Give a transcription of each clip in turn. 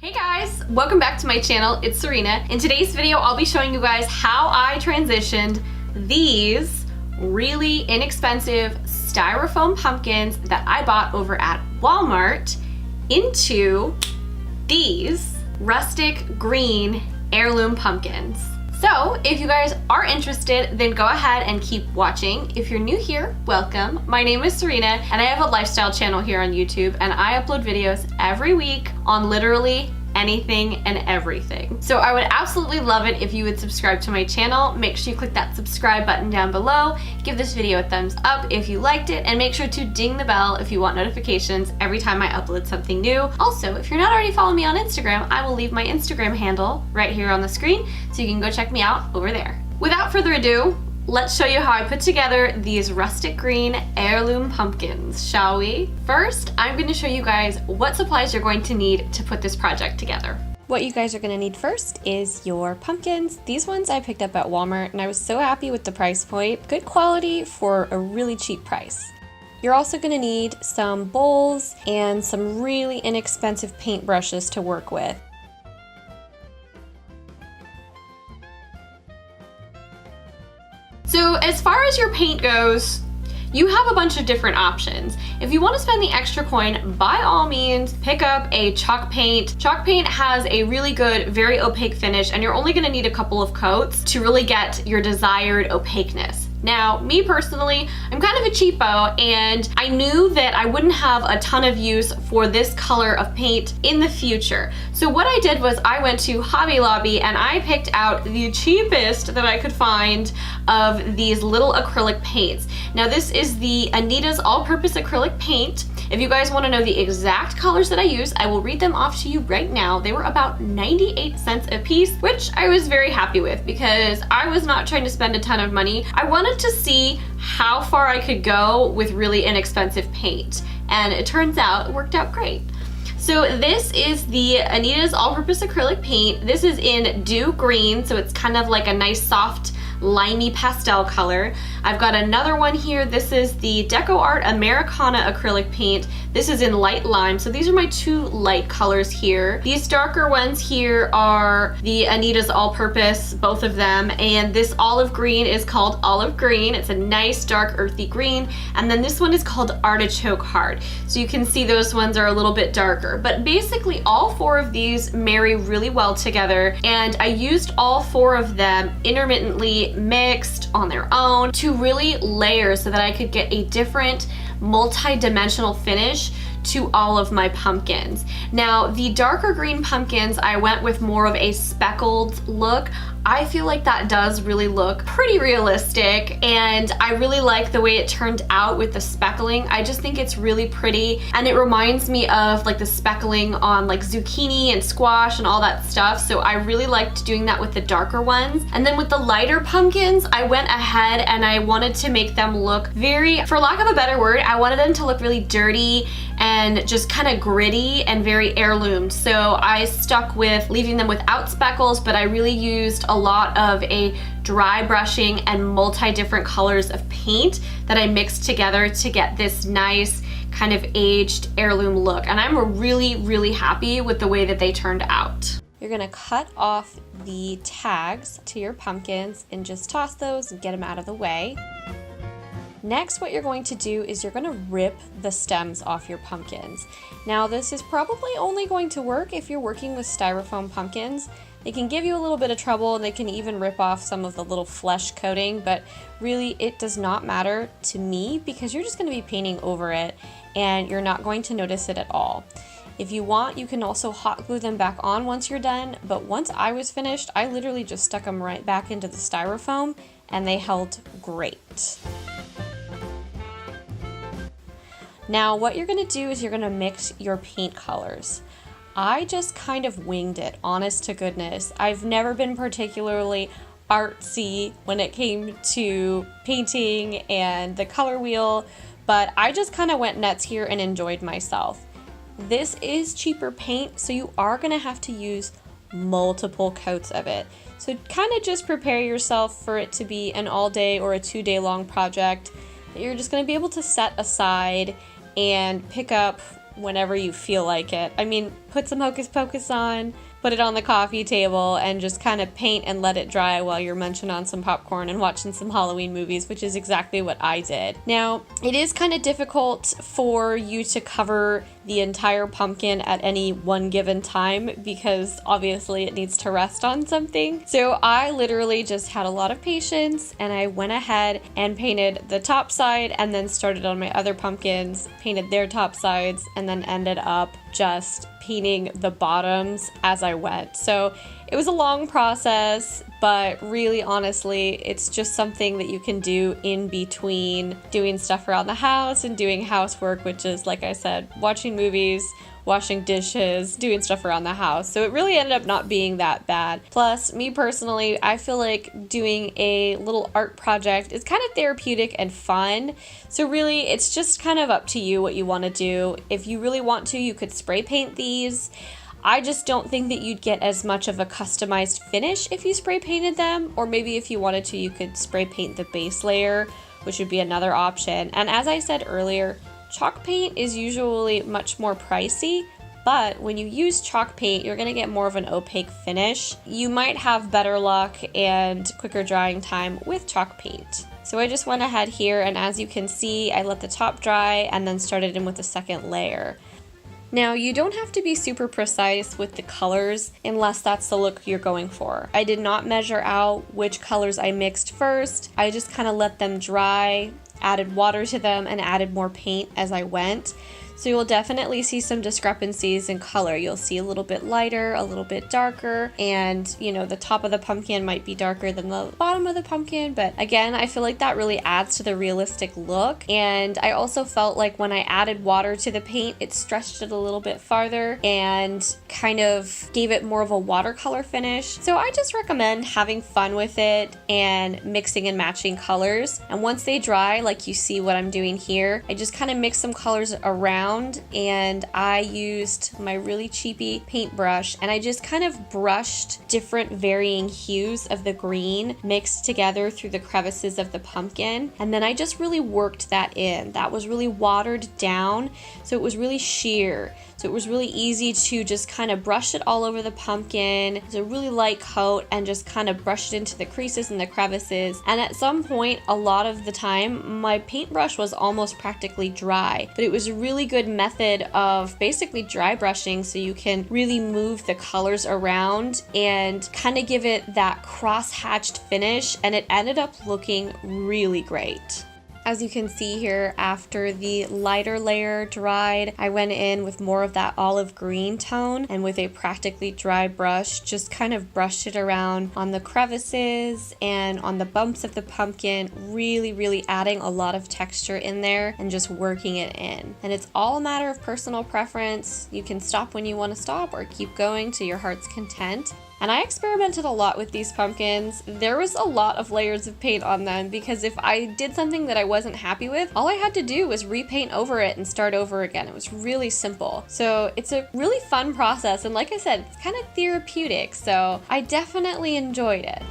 Hey guys, welcome back to my channel. It's Sirena. In today's video, I'll be showing you guys how I transitioned these really inexpensive styrofoam pumpkins that I bought over at Walmart into these rustic green heirloom pumpkins. So if you guys are interested, then go ahead and keep watching. If you're new here, welcome. My name is Sirena and I have a lifestyle channel here on YouTube, and I upload videos every week on literally anything and everything. So I would absolutely love it if you would subscribe to my channel. Make sure you click that subscribe button down below. Give this video a thumbs up if you liked it, and make sure to ding the bell if you want notifications every time I upload something new. Also, if you're not already following me on Instagram, I will leave my Instagram handle right here on the screen, so you can go check me out over there. Without further ado, let's show you how I put together these rustic green heirloom pumpkins, shall we? First, I'm going to show you guys what supplies you're going to need to put this project together. What you guys are going to need first is your pumpkins. These ones I picked up at Walmart and I was so happy with the price point. Good quality for a really cheap price. You're also going to need some bowls and some really inexpensive paintbrushes to work with. So as far as your paint goes, you have a bunch of different options. If you want to spend the extra coin, by all means, pick up a chalk paint. Chalk paint has a really good, very opaque finish, and you're only going to need a couple of coats to really get your desired opaqueness. Now, me personally, I'm kind of a cheapo, and I knew that I wouldn't have a ton of use for this color of paint in the future. So what I did was I went to Hobby Lobby and I picked out the cheapest that I could find of these little acrylic paints. Now this is the Anita's all-purpose acrylic paint. If you guys want to know the exact colors that I use, I will read them off to you right now. They were about 98 cents a piece, which I was very happy with because I was not trying to spend a ton of money. I wanted to see how far I could go with really inexpensive paint, and it turns out it worked out great. So this is the Anita's all-purpose acrylic paint. This is in Dew Green, so it's kind of like a nice soft limey pastel color. I've got another one here. This is the Decor Americana acrylic paint. This is in light lime. So these are my two light colors here. These darker ones here are the Anita's all-purpose, both of them. And this olive green is called Olive Green. It's a nice dark earthy green. And then this one is called Artichoke Heart. So you can see those ones are a little bit darker. But basically all four of these marry really well together. And I used all four of them intermittently mixed on their own to really layer so that I could get a different multi-dimensional finish to all of my pumpkins. Now, the darker green pumpkins, I went with more of a speckled look. I feel like that does really look pretty realistic, and I really like the way it turned out with the speckling. I just think it's really pretty, and it reminds me of like the speckling on like zucchini and squash and all that stuff, so I really liked doing that with the darker ones. And then with the lighter pumpkins, I went ahead and I wanted to make them look very, for lack of a better word, I wanted them to look really dirty and just kind of gritty and very heirloomed. So I stuck with leaving them without speckles, but I really used a lot of a dry brushing and multi different colors of paint that I mixed together to get this nice kind of aged heirloom look. And I'm really, really happy with the way that they turned out. You're gonna cut off the tags to your pumpkins and just toss those and get them out of the way. Next, what you're going to do is you're going to rip the stems off your pumpkins. Now, this is probably only going to work if you're working with styrofoam pumpkins. They can give you a little bit of trouble, and they can even rip off some of the little flesh coating, but really it does not matter to me because you're just going to be painting over it and you're not going to notice it at all. If you want, you can also hot glue them back on once you're done, but once I was finished, I literally just stuck them right back into the styrofoam and they held great. Now what you're going to do is you're going to mix your paint colors. I just kind of winged it, honest to goodness. I've never been particularly artsy when it came to painting and the color wheel, but I just kind of went nuts here and enjoyed myself. This is cheaper paint, so you are going to have to use multiple coats of it. So kind of just prepare yourself for it to be an all-day or a 2-day long project that you're just going to be able to set aside and pick up whenever you feel like it. I mean, put some Hocus Pocus on, put it on the coffee table, and just kind of paint and let it dry while you're munching on some popcorn and watching some Halloween movies, which is exactly what I did. Now, it is kind of difficult for you to cover the entire pumpkin at any one given time because obviously it needs to rest on something. So I literally just had a lot of patience and I went ahead and painted the top side and then started on my other pumpkins, painted their top sides, and then ended up just painting the bottoms as I went. So it was a long process, but really honestly, it's just something that you can do in between doing stuff around the house and doing housework, which is, like I said, watching movies, washing dishes, doing stuff around the house. So it really ended up not being that bad. Plus, me personally, I feel like doing a little art project is kind of therapeutic and fun. So really, it's just kind of up to you what you want to do. If you really want to, you could spray paint these. I just don't think that you'd get as much of a customized finish if you spray painted them, or maybe if you wanted to, you could spray paint the base layer, which would be another option. And as I said earlier, chalk paint is usually much more pricey, but when you use chalk paint, you're gonna get more of an opaque finish. You might have better luck and quicker drying time with chalk paint. So I just went ahead here, and as you can see, I let the top dry and then started in with the second layer. Now, you don't have to be super precise with the colors unless that's the look you're going for. I did not measure out which colors I mixed first. I just kind of let them dry, added water to them, and added more paint as I went. So you'll definitely see some discrepancies in color. You'll see a little bit lighter, a little bit darker, and you know, the top of the pumpkin might be darker than the bottom of the pumpkin, but again, I feel like that really adds to the realistic look. And I also felt like when I added water to the paint, it stretched it a little bit farther and kind of gave it more of a watercolor finish. So I just recommend having fun with it and mixing and matching colors. And once they dry, like you see what I'm doing here, I just kind of mix some colors around, and I used my really cheapy paintbrush and I just kind of brushed different varying hues of the green mixed together through the crevices of the pumpkin, and then I just really worked that in. That was really watered down, so it was really sheer. So it was really easy to just kind of brush it all over the pumpkin. It's a really light coat and just kind of brush it into the creases and the crevices. And at some point, a lot of the time, my paintbrush was almost practically dry, but it was a really good method of basically dry brushing so you can really move the colors around and kind of give it that cross-hatched finish, and it ended up looking really great. As you can see here, after the lighter layer dried, I went in with more of that olive green tone and with a practically dry brush, just kind of brushed it around on the crevices and on the bumps of the pumpkin, really adding a lot of texture in there and just working it in. And it's all a matter of personal preference. You can stop when you want to stop or keep going to your heart's content. And I experimented a lot with these pumpkins. There was a lot of layers of paint on them because if I did something that I wasn't happy with, all I had to do was repaint over it and start over again. It was really simple. So it's a really fun process, and like I said, it's kind of therapeutic, so I definitely enjoyed it.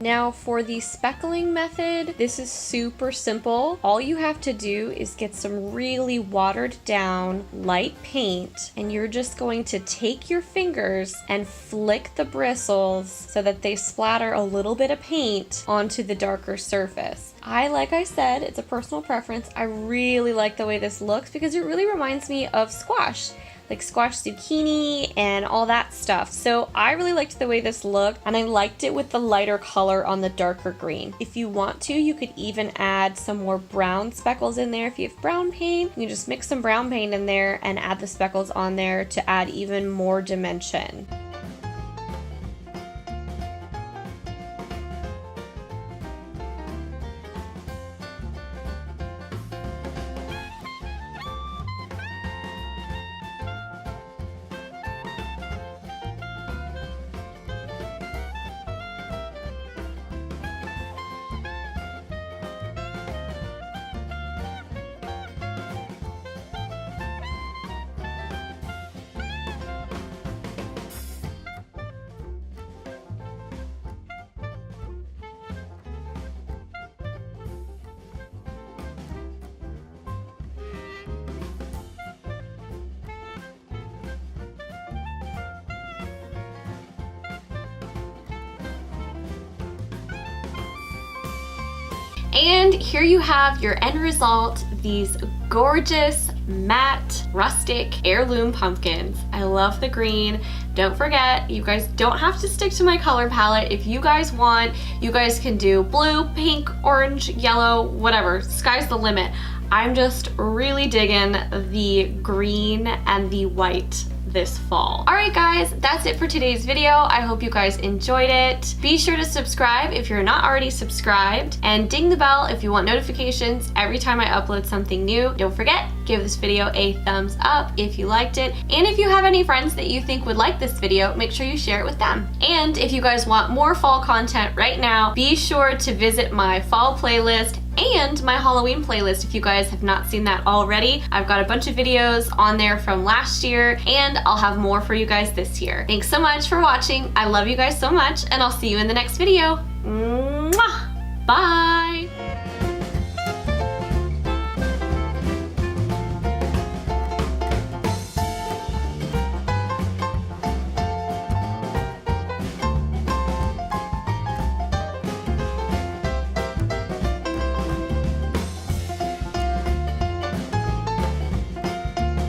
Now for the speckling method, this is super simple. All you have to do is get some really watered down light paint, and you're just going to take your fingers and flick the bristles so that they splatter a little bit of paint onto the darker surface. Like I said, it's a personal preference. I really like the way this looks because it really reminds me of squash. Like squash zucchini and all that stuff. So I really liked the way this looked, and I liked it with the lighter color on the darker green. If you want to, you could even add some more brown speckles in there. If you have brown paint, you can just mix some brown paint in there and add the speckles on there to add even more dimension. And here you have your end result, these gorgeous matte rustic heirloom pumpkins. I love the green. Don't forget, you guys don't have to stick to my color palette. If you guys want, you guys can do blue, pink, orange, yellow, whatever. Sky's the limit. I'm just really digging the green and the white this fall. All right guys, that's it for today's video. I hope you guys enjoyed it. Be sure to subscribe if you're not already subscribed, and ding the bell if you want notifications every time I upload something new. Don't forget, give this video a thumbs up if you liked it, and if you have any friends that you think would like this video, make sure you share it with them. And if you guys want more fall content right now, be sure to visit my fall playlist and my Halloween playlist if you guys have not seen that already. I've got a bunch of videos on there from last year, and I'll have more for you guys this year. Thanks so much for watching. I love you guys so much, and I'll see you in the next video. Mwah! Bye!